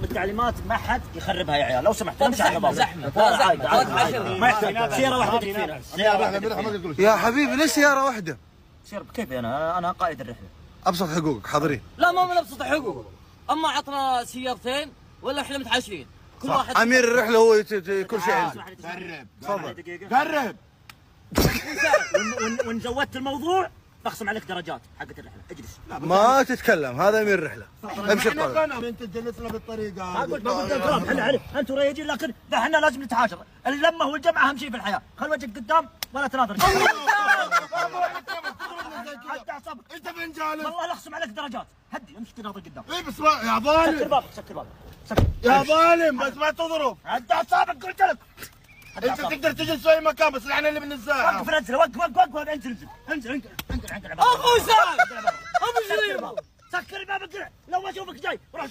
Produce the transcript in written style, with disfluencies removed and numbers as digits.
بالتعليمات ما حد يخربها يا عيال لو سمحت. امشي على زحمه زحمه ما يحتاج سياره واحده تكفينا. يا حبيبي ليش سياره واحده؟ سيارة كيف انا قائد الرحله. ابسط حقوقك حاضرين. لا ما من ابسط حقوق. اما عطنا سيارتين ولا احنا متعاشرين كل واحد. امير الرحله هو كل شيء عنده. قرب تفضل قرب. وان زودت الموضوع بخصم عليك درجات حقت الرحله. اجلس. ما تتكلم هذا امير الرحله. امشي الطريق. انت تجلسنا بالطريقه ما قلت الكلام احنا انتم رياجين لكن احنا لازم نتعاشر. اللمه والجمعه اهم شيء في الحياه. خل وجهك قدام ولا تناظر. انت فين جالس؟ والله لا اخصم عليك درجات. هدي امشي تناظر قدام. اي بس يا ظالم سكر بابك سكر بابك. يا ظالم بس ما تضرب. هدي اعصابك قلت لك. انت تقدر تجلس في اي مكان بس احنا اللي بننزاح. وقف انزل وقف انزل انزل ابو سعد ابو شريف سكر بابك لو ما اشوفك جاي روح